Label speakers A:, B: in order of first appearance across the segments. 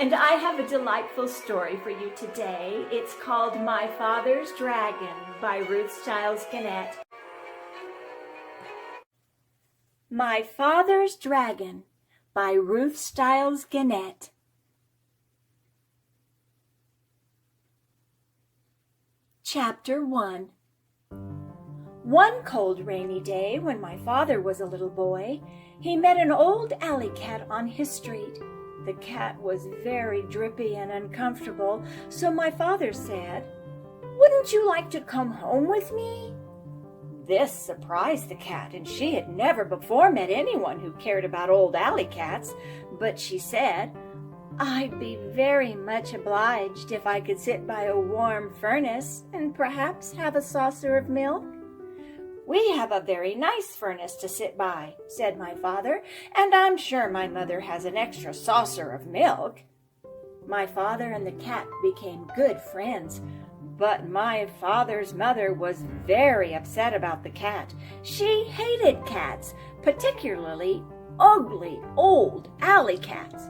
A: And I have a delightful story for you today. It's called My Father's Dragon by Ruth Stiles Gannett. My Father's Dragon by Ruth Stiles Gannett. Chapter 1. One cold rainy day when my father was a little boy, he met an old alley cat on his street. The cat was very drippy and uncomfortable, so my father said, "Wouldn't you like to come home with me?" This surprised the cat, and she had never before met anyone who cared about old alley cats, but she said, "I'd be very much obliged if I could sit by a warm furnace and perhaps have a saucer of milk." "We have a very nice furnace to sit by," said my father, "and I'm sure my mother has an extra saucer of milk." My father and the cat became good friends, but my father's mother was very upset about the cat. She hated cats, particularly ugly old alley cats.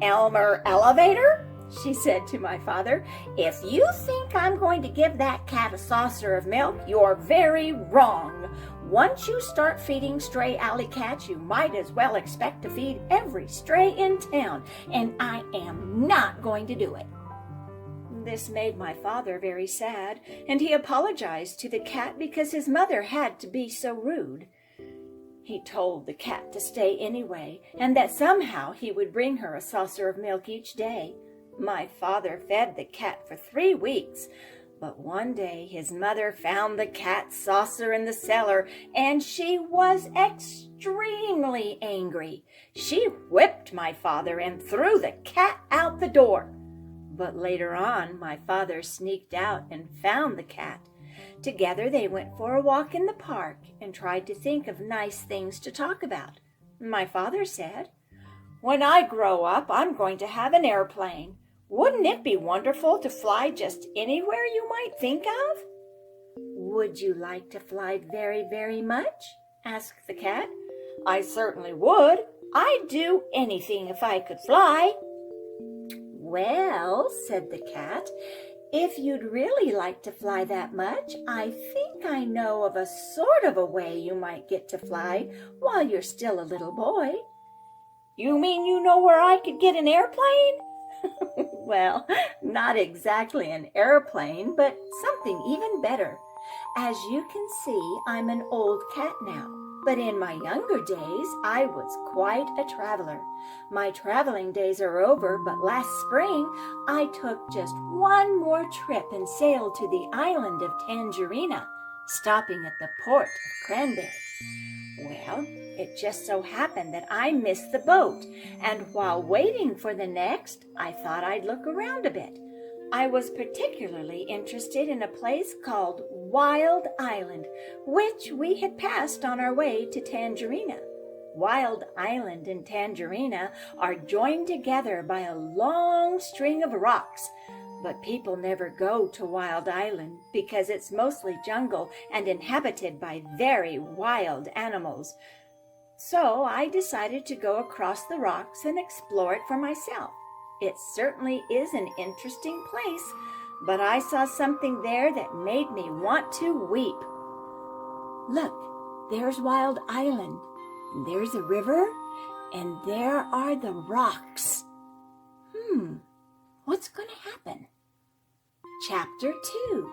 A: "Elmer Elevator," she said to my father, "if you think I'm going to give that cat a saucer of milk, you're very wrong. Once you start feeding stray alley cats, you might as well expect to feed every stray in town, and I am not going to do it." This made my father very sad, and he apologized to the cat because his mother had to be so rude. He told the cat to stay anyway, and that somehow he would bring her a saucer of milk each day. My father fed the cat for 3 weeks, but one day his mother found the cat's saucer in the cellar, and she was extremely angry. She whipped my father and threw the cat out the door. But later on, my father sneaked out and found the cat. Together they went for a walk in the park and tried to think of nice things to talk about. My father said, "When I grow up, I'm going to have an airplane. Wouldn't it be wonderful to fly just anywhere you might think of?" "Would you like to fly very, very much?" asked the cat. "I certainly would. I'd do anything if I could fly." "Well," said the cat, "if you'd really like to fly that much, I think I know of a sort of a way you might get to fly while you're still a little boy." "You mean you know where I could get an airplane?" "Well, not exactly an airplane, but something even better. As you can see, I'm an old cat now, but in my younger days, I was quite a traveler. My traveling days are over, but last spring, I took just one more trip and sailed to the island of Tangerina, stopping at the port of Cranberry. Well, it just so happened that I missed the boat, and while waiting for the next, I thought I'd look around a bit. I was particularly interested in a place called Wild Island, which we had passed on our way to Tangerina. Wild Island and Tangerina are joined together by a long string of rocks, but people never go to Wild Island because it's mostly jungle and inhabited by very wild animals. So I decided to go across the rocks and explore it for myself. It certainly is an interesting place, but I saw something there that made me want to weep. Look, there's Wild Island. There's a river, and there are the rocks. What's going to happen? Chapter 2.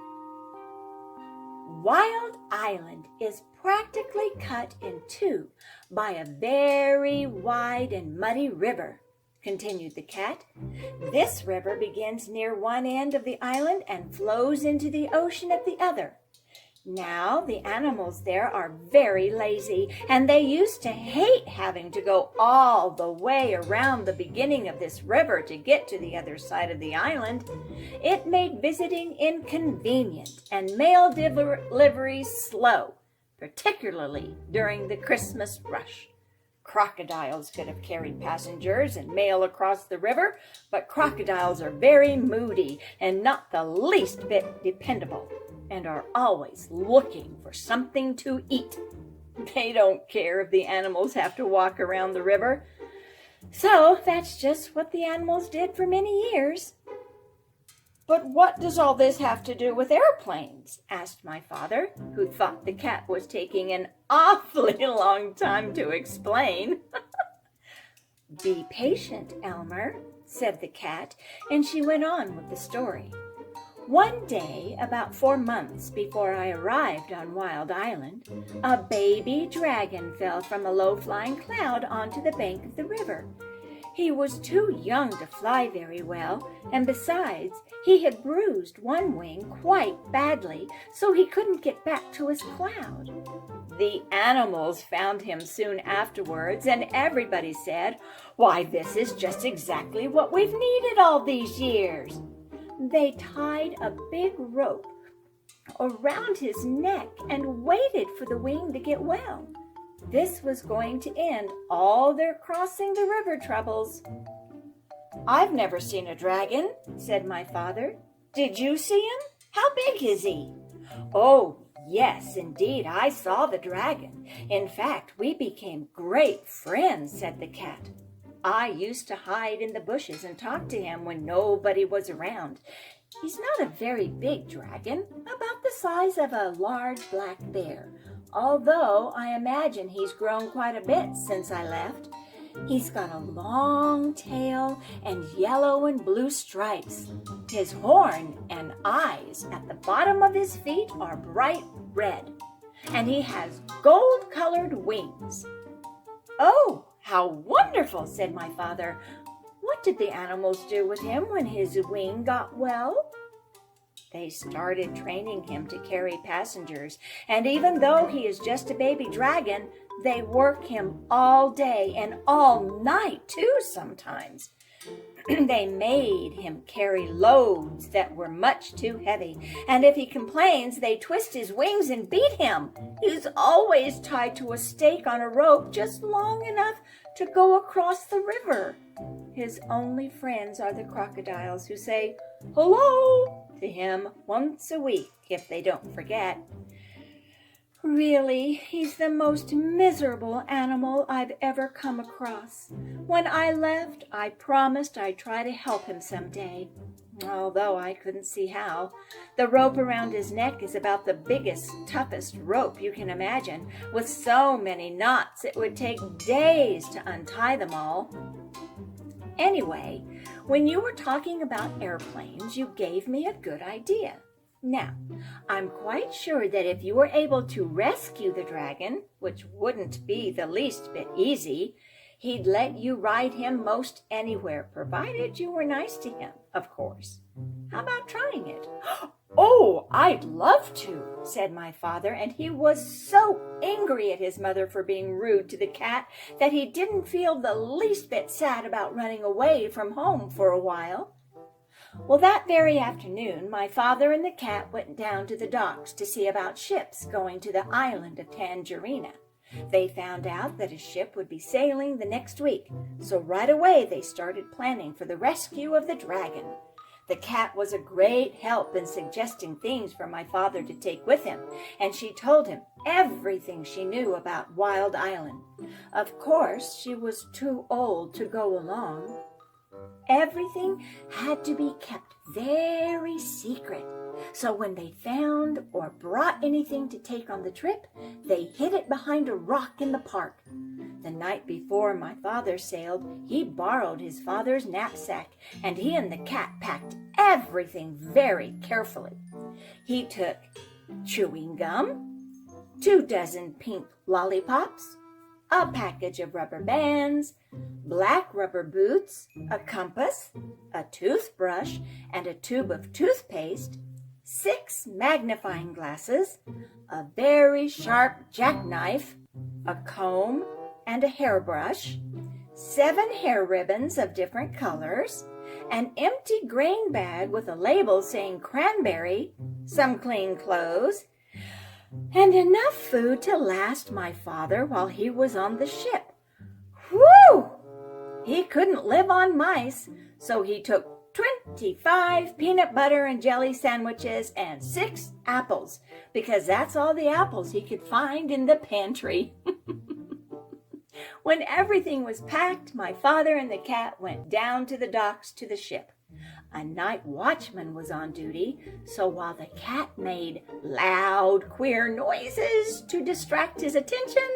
A: Wild Island is practically cut in two by a very wide and muddy river, continued the cat. This river begins near one end of the island and flows into the ocean at the other. Now, the animals there are very lazy, and they used to hate having to go all the way around the beginning of this river to get to the other side of the island. It made visiting inconvenient and mail deliveries slow, particularly during the Christmas rush. Crocodiles could have carried passengers and mail across the river, but crocodiles are very moody and not the least bit dependable, and are always looking for something to eat. They don't care if the animals have to walk around the river. So that's just what the animals did for many years. But what does all this have to do with airplanes? Asked my father, who thought the cat was taking an awfully long time to explain. Be patient, Elmer, said the cat, and she went on with the story. One day, about 4 months before I arrived on Wild Island, a baby dragon fell from a low-flying cloud onto the bank of the river. He was too young to fly very well, and besides, he had bruised one wing quite badly, so he couldn't get back to his cloud. The animals found him soon afterwards, and everybody said, "Why, this is just exactly what we've needed all these years." They tied a big rope around his neck and waited for the wing to get well. This was going to end all their crossing the river troubles. "I've never seen a dragon," said my father. "Did you see him? How big is he?" "Oh, yes, indeed, I saw the dragon. In fact, we became great friends," said the cat. "I used to hide in the bushes and talk to him when nobody was around. He's not a very big dragon, about the size of a large black bear, although I imagine he's grown quite a bit since I left. He's got a long tail and yellow and blue stripes. His horn and eyes at the bottom of his feet are bright red, and he has gold-colored wings." "Oh, how wonderful," said my father. "What did the animals do with him when his wing got well?" "They started training him to carry passengers, and even though he is just a baby dragon, they work him all day and all night too sometimes. They made him carry loads that were much too heavy, and if he complains, they twist his wings and beat him. He's always tied to a stake on a rope just long enough to go across the river. His only friends are the crocodiles, who say 'hello' to him once a week if they don't forget. Really, he's the most miserable animal I've ever come across. When I left, I promised I'd try to help him someday, although I couldn't see how. The rope around his neck is about the biggest, toughest rope you can imagine. With so many knots, it would take days to untie them all. Anyway, when you were talking about airplanes, you gave me a good idea. Now, I'm quite sure that if you were able to rescue the dragon, which wouldn't be the least bit easy, he'd let you ride him most anywhere, provided you were nice to him, of course. How about trying it?" "Oh, I'd love to," said my father, and he was so angry at his mother for being rude to the cat that he didn't feel the least bit sad about running away from home for a while. Well, that very afternoon, my father and the cat went down to the docks to see about ships going to the island of Tangerina. They found out that a ship would be sailing the next week, so right away they started planning for the rescue of the dragon. The cat was a great help in suggesting things for my father to take with him, and she told him everything she knew about Wild Island. Of course, she was too old to go along. Everything had to be kept very secret, so when they found or brought anything to take on the trip, they hid it behind a rock in the park. The night before my father sailed, he borrowed his father's knapsack, and he and the cat packed everything very carefully. He took chewing gum, 24 pink lollipops, a package of rubber bands, black rubber boots, a compass, a toothbrush, and a tube of toothpaste, 6 magnifying glasses, a very sharp jackknife, a comb and a hairbrush, 7 hair ribbons of different colors, an empty grain bag with a label saying cranberry, some clean clothes, and enough food to last my father while he was on the ship. Whew! He couldn't live on mice, so he took 25 peanut butter and jelly sandwiches and 6 apples, because that's all the apples he could find in the pantry. When everything was packed, my father and the cat went down to the docks to the ship. A night watchman was on duty, so while the cat made loud, queer noises to distract his attention,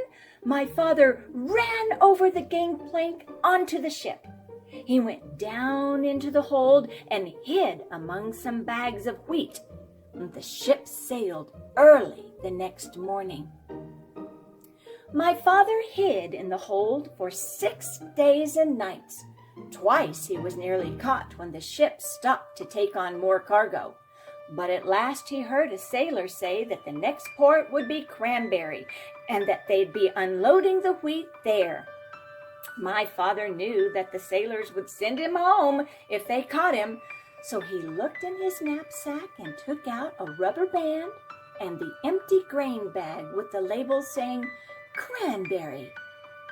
A: my father ran over the gangplank onto the ship. He went down into the hold and hid among some bags of wheat. The ship sailed early the next morning. My father hid in the hold for 6 days and nights. Twice he was nearly caught when the ship stopped to take on more cargo. But at last he heard a sailor say that the next port would be Cranberry and that they'd be unloading the wheat there. My father knew that the sailors would send him home if they caught him, so he looked in his knapsack and took out a rubber band and the empty grain bag with the label saying Cranberry.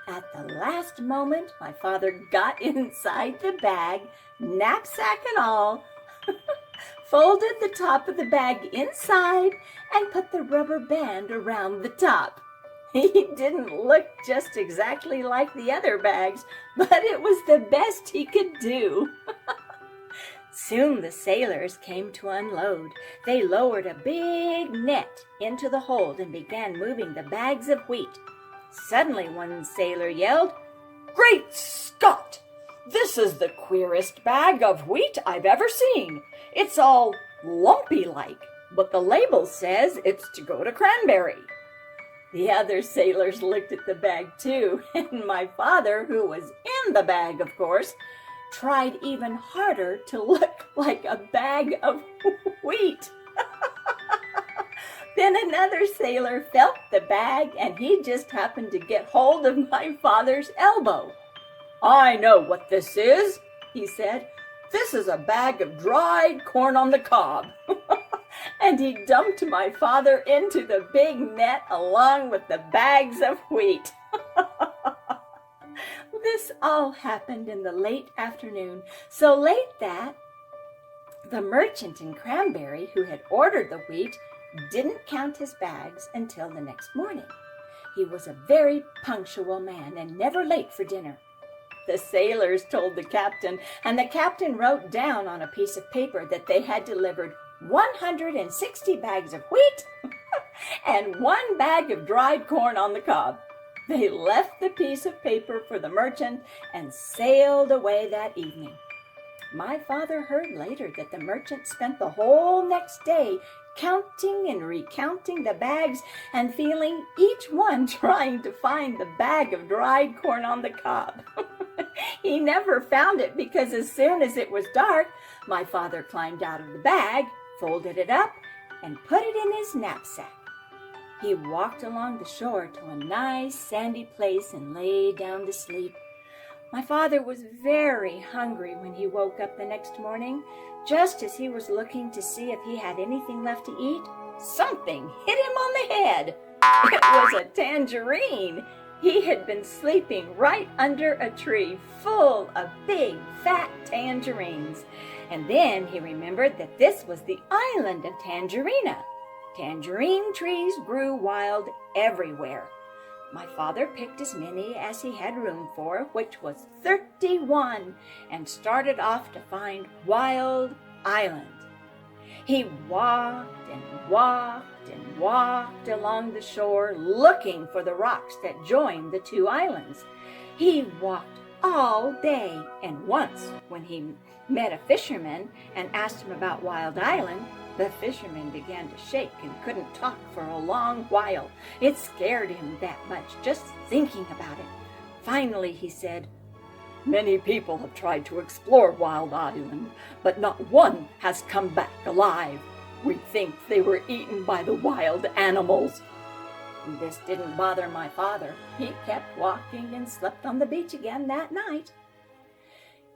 A: At the last moment, my father got inside the bag, knapsack and all, folded the top of the bag inside, and put the rubber band around the top. He didn't look just exactly like the other bags, but it was the best he could do. Soon the sailors came to unload. They lowered a big net into the hold and began moving the bags of wheat. Suddenly one sailor yelled, "Great Scott! This is the queerest bag of wheat I've ever seen. It's all lumpy-like, but the label says it's to go to Cranberry." The other sailors looked at the bag too, and my father, who was in the bag, of course, tried even harder to look like a bag of wheat. Then another sailor felt the bag, and he just happened to get hold of my father's elbow. "I know what this is," he said. "This is a bag of dried corn on the cob." And he dumped my father into the big net along with the bags of wheat. This all happened in the late afternoon, so late that the merchant in Cranberry who had ordered the wheat didn't count his bags until the next morning. He was a very punctual man and never late for dinner. The sailors told the captain, and the captain wrote down on a piece of paper that they had delivered 160 bags of wheat and 1 bag of dried corn on the cob. They left the piece of paper for the merchant and sailed away that evening. My father heard later that the merchant spent the whole next day counting and recounting the bags and feeling each one trying to find the bag of dried corn on the cob. He never found it because as soon as it was dark, my father climbed out of the bag, folded it up, and put it in his knapsack. He walked along the shore to a nice sandy place and lay down to sleep. My father was very hungry when he woke up the next morning. Just as he was looking to see if he had anything left to eat, something hit him on the head. It was a tangerine. He had been sleeping right under a tree full of big, fat tangerines. And then he remembered that this was the island of Tangerina. Tangerine trees grew wild everywhere. My father picked as many as he had room for, which was 31, and started off to find Wild Island. He walked and walked and walked along the shore, looking for the rocks that joined the 2 islands. He walked all day, and once, when he met a fisherman and asked him about Wild Island, the fisherman began to shake and couldn't talk for a long while. It scared him that much, just thinking about it. Finally, he said, "Many people have tried to explore Wild Island, but not one has come back alive. We think they were eaten by the wild animals." This didn't bother my father. He kept walking and slept on the beach again that night.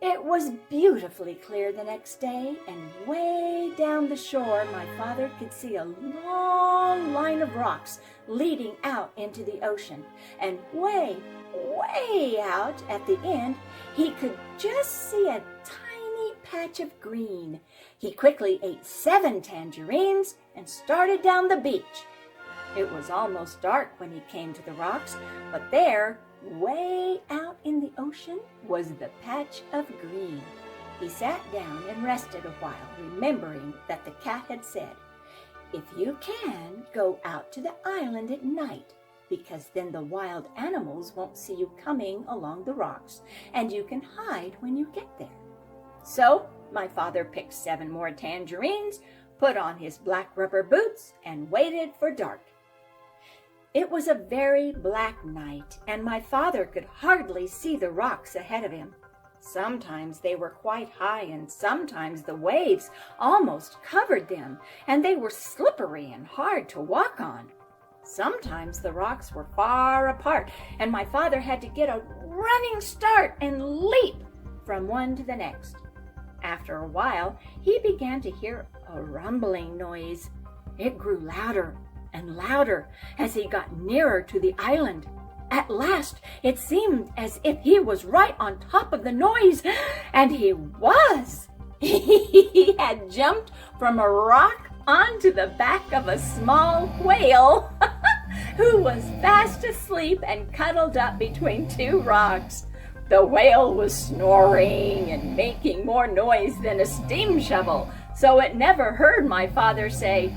A: It was beautifully clear the next day, and way down the shore my father could see a long line of rocks leading out into the ocean. And way, way out at the end, he could just see a tiny patch of green. He quickly ate 7 tangerines and started down the beach. It was almost dark when he came to the rocks, but there, way out in the ocean, was the patch of green. He sat down and rested a while, remembering that the cat had said, "If you can, go out to the island at night, because then the wild animals won't see you coming along the rocks, and you can hide when you get there." So my father picked 7 more tangerines, put on his black rubber boots, and waited for dark. It was a very black night, and my father could hardly see the rocks ahead of him. Sometimes they were quite high, and sometimes the waves almost covered them, and they were slippery and hard to walk on. Sometimes the rocks were far apart, and my father had to get a running start and leap from one to the next. After a while, he began to hear a rumbling noise. It grew louder and louder as he got nearer to the island. At last, it seemed as if he was right on top of the noise, and he was. He had jumped from a rock onto the back of a small whale who was fast asleep and cuddled up between 2 rocks. The whale was snoring and making more noise than a steam shovel, so it never heard my father say,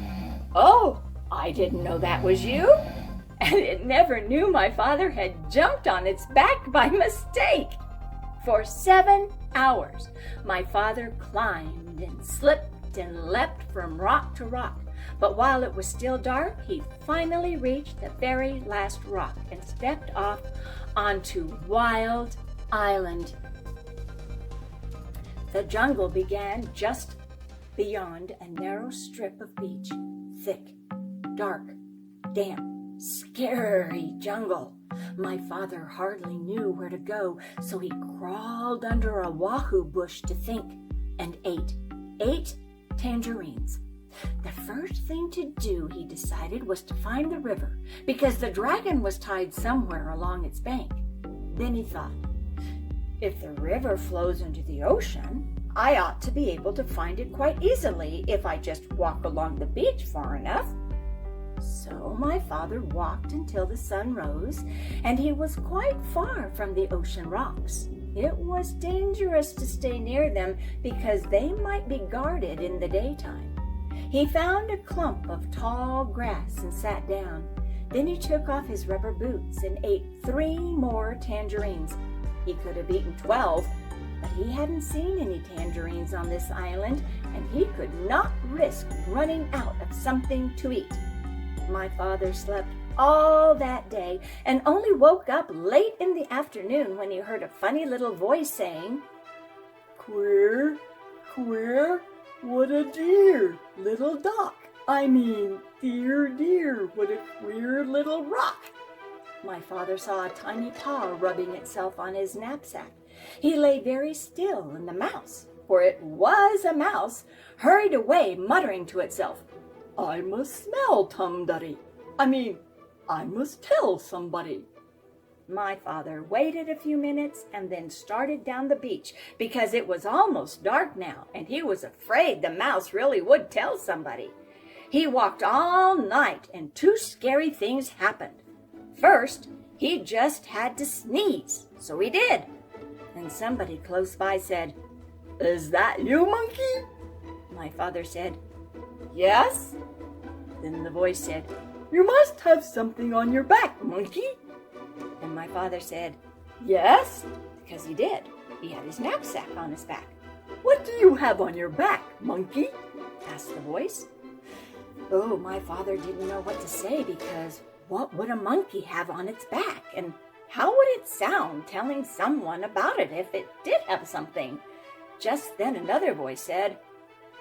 A: "Oh, I didn't know that was you." And it never knew my father had jumped on its back by mistake. For 7 hours, my father climbed and slipped and leapt from rock to rock. But while it was still dark, he finally reached the very last rock and stepped off onto Wild Island. The jungle began just beyond a narrow strip of beach. Thick, dark, damp, scary jungle. My father hardly knew where to go, so he crawled under a wahoo bush to think, and ate 8 tangerines. The first thing to do, he decided, was to find the river, because the dragon was tied somewhere along its bank. Then he thought, if the river flows into the ocean, I ought to be able to find it quite easily if I just walk along the beach far enough. So my father walked until the sun rose, and he was quite far from the ocean rocks. It was dangerous to stay near them because they might be guarded in the daytime. He found a clump of tall grass and sat down. Then he took off his rubber boots and ate 3 more tangerines. He could have eaten 12, but he hadn't seen any tangerines on this island, and he could not risk running out of something to eat. My father slept all that day and only woke up late in the afternoon when he heard a funny little voice saying, "Queer, queer, what a dear little dock. Dear, dear, what a queer little rock." My father saw a tiny paw rubbing itself on his knapsack. He lay very still, and the mouse, for it was a mouse, hurried away, muttering to itself, "I must smell somebody. I must tell somebody." My father waited a few minutes and then started down the beach because it was almost dark now, and he was afraid the mouse really would tell somebody. He walked all night, and 2 scary things happened. First, he just had to sneeze, so he did. And somebody close by said, "Is that you, monkey?" My father said, "Yes." Then the voice said, "You must have something on your back, monkey." And my father said, "Yes," because he did. He had his knapsack on his back. "What do you have on your back, monkey?" asked the voice. Oh, my father didn't know what to say, because what would a monkey have on its back? And how would it sound telling someone about it if it did have something? Just then another voice said,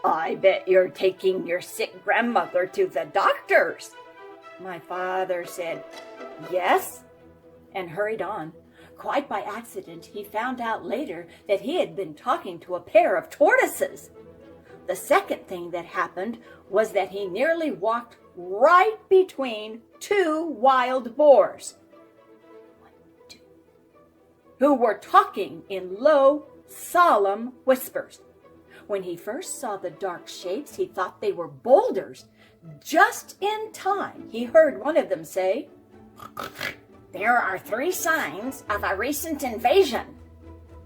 A: "I bet you're taking your sick grandmother to the doctor's." My father said, "Yes," and hurried on. Quite by accident, he found out later that he had been talking to a pair of tortoises. The second thing that happened was that he nearly walked right between 2 wild boars, who were talking in low, solemn whispers. When he first saw the dark shapes, he thought they were boulders. Just in time, he heard one of them say,
B: "There are 3 signs of a recent invasion.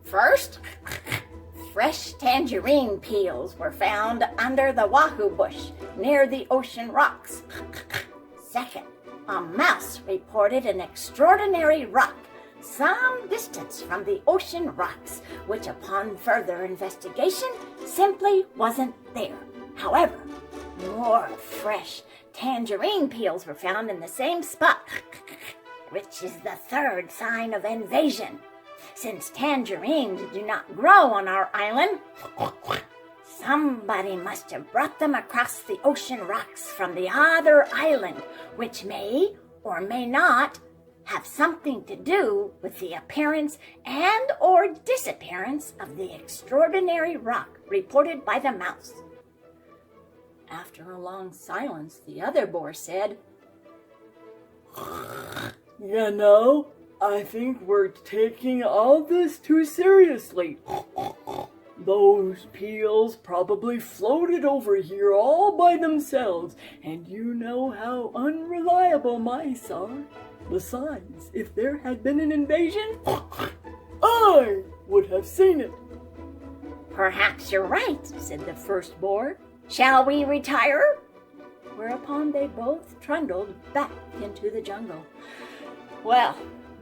B: First, fresh tangerine peels were found under the wahoo bush near the ocean rocks. Second, a mouse reported an extraordinary rock some distance from the ocean rocks, which upon further investigation simply wasn't there. However, more fresh tangerine peels were found in the same spot, which is the 3rd sign of invasion. Since tangerines do not grow on our island, somebody must have brought them across the ocean rocks from the other island, which may or may not have something to do with the appearance and or disappearance of the extraordinary rock reported by the mouse." After a long silence, the other boar said,
C: "You know, I think we're taking all this too seriously. Those peels probably floated over here all by themselves, and you know how unreliable mice are. Besides, if there had been an invasion, I would have seen it."
B: "Perhaps you're right," said the first boar. "Shall we retire?"
A: Whereupon they both trundled back into the jungle. Well,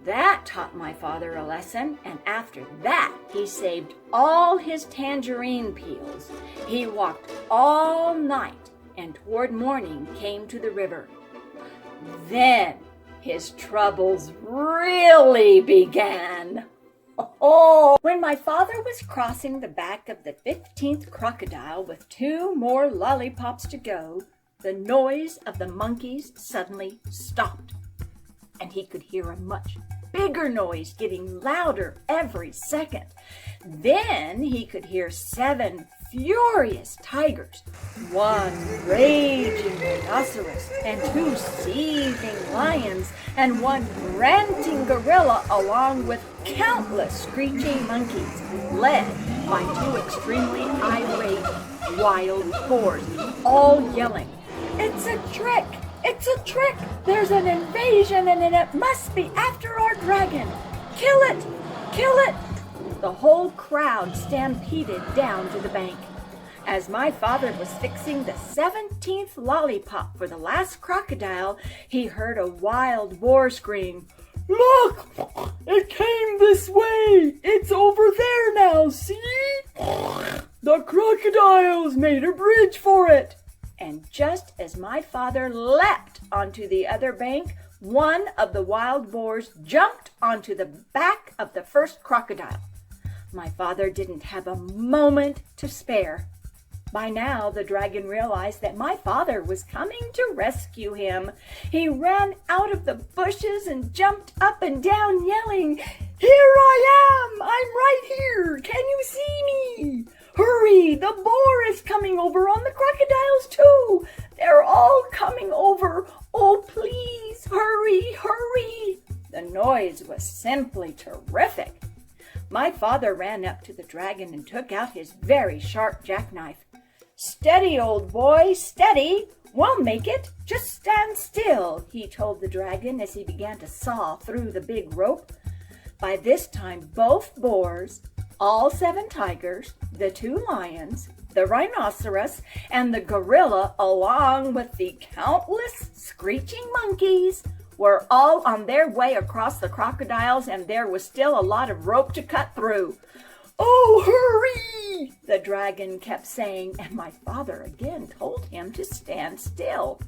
A: that taught my father a lesson, and after that he saved all his tangerine peels. He walked all night, and toward morning came to the river. Then his troubles really began. When my father was crossing the back of the 15th crocodile with 2 more lollipops to go, the noise of the monkeys suddenly stopped, and he could hear a much bigger noise getting louder every second. Then he could hear 7 furious tigers, 1 raging rhinoceros, and 2 seething lions, and 1 ranting gorilla, along with countless screeching monkeys, led by 2 extremely irate wild boars, all yelling, "It's a trick! It's a trick! There's an invasion, and it must be after our dragon! Kill it! Kill it!" The whole crowd stampeded down to the bank. As my father was fixing the 17th lollipop for the last crocodile, he heard a wild boar scream,
C: "Look! It came this way! It's over there now, see? The crocodiles made a bridge for it!"
A: And just as my father leapt onto the other bank, one of the wild boars jumped onto the back of the first crocodile. My father didn't have a moment to spare. By now, the dragon realized that my father was coming to rescue him. He ran out of the bushes and jumped up and down, yelling, "Here I am! I'm right here! Can you see me? Hurry! The boar is coming over on the crocodiles too! They're all coming over! Oh, please, hurry, hurry!" The noise was simply terrific. My father ran up to the dragon and took out his very sharp jackknife. "Steady, old boy, steady! We'll make it! Just stand still," he told the dragon as he began to saw through the big rope. By this time, both boars, all 7 tigers, the 2 lions, the rhinoceros, and the gorilla, along with the countless screeching monkeys, were all on their way across the crocodiles, and there was still a lot of rope to cut through. "Oh, hurry!" the dragon kept saying, and my father again told him to stand still.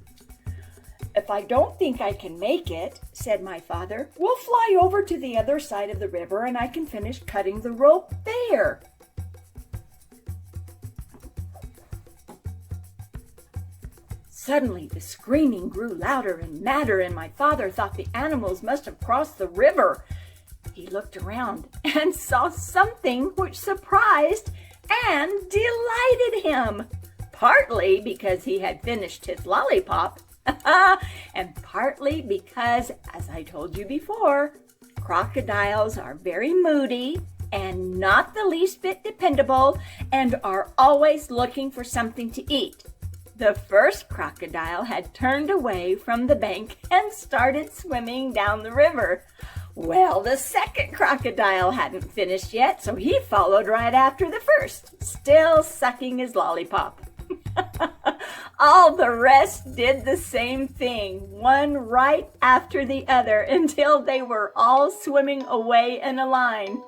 A: "If I don't think I can make it," said my father, "we'll fly over to the other side of the river and I can finish cutting the rope there." Suddenly, the screaming grew louder and madder, and my father thought the animals must have crossed the river. He looked around and saw something which surprised and delighted him, partly because he had finished his lollipop, and partly because, as I told you before, crocodiles are very moody and not the least bit dependable and are always looking for something to eat. The first crocodile had turned away from the bank and started swimming down the river. Well, the second crocodile hadn't finished yet, so he followed right after the first, still sucking his lollipop. All the rest did the same thing, one right after the other, until they were all swimming away in a line.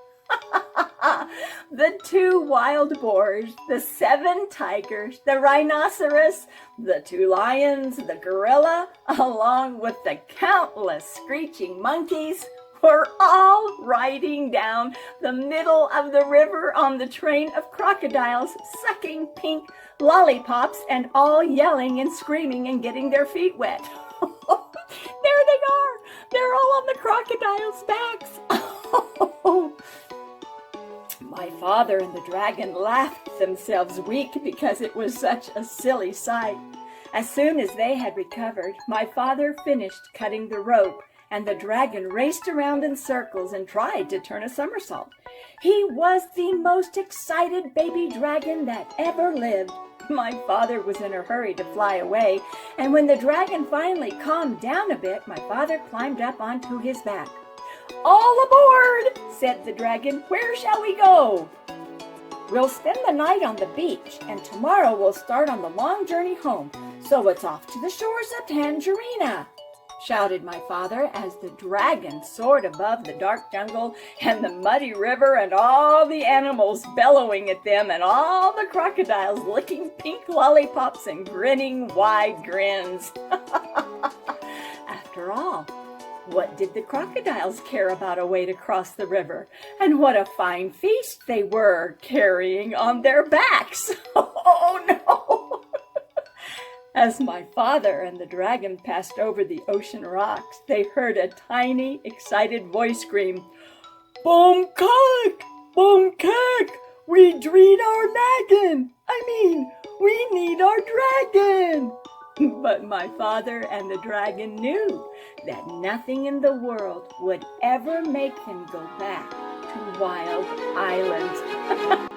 A: The 2 wild boars, the 7 tigers, the rhinoceros, the 2 lions, the gorilla, along with the countless screeching monkeys, were all riding down the middle of the river on the train of crocodiles, sucking pink lollipops and all yelling and screaming and getting their feet wet. There they are! They're all on the crocodiles' backs. My father and the dragon laughed themselves weak because it was such a silly sight. As soon as they had recovered, my father finished cutting the rope, and the dragon raced around in circles and tried to turn a somersault. He was the most excited baby dragon that ever lived. My father was in a hurry to fly away, and when the dragon finally calmed down a bit, my father climbed up onto his back. "All aboard," said the dragon. "Where shall we go?" "We'll spend the night on the beach, and tomorrow we'll start on the long journey home, so it's off to the shores of Tangerina," shouted my father as the dragon soared above the dark jungle and the muddy river and all the animals bellowing at them and all the crocodiles licking pink lollipops and grinning wide grins. After all, what did the crocodiles care about a way to cross the river? And what a fine feast they were carrying on their backs. Oh no! As my father and the dragon passed over the ocean rocks, they heard a tiny, excited voice scream, "Bumkak! Bumkak! We dreed our naggin! We need our dragon!" But my father and the dragon knew that nothing in the world would ever make them go back to Wild Island.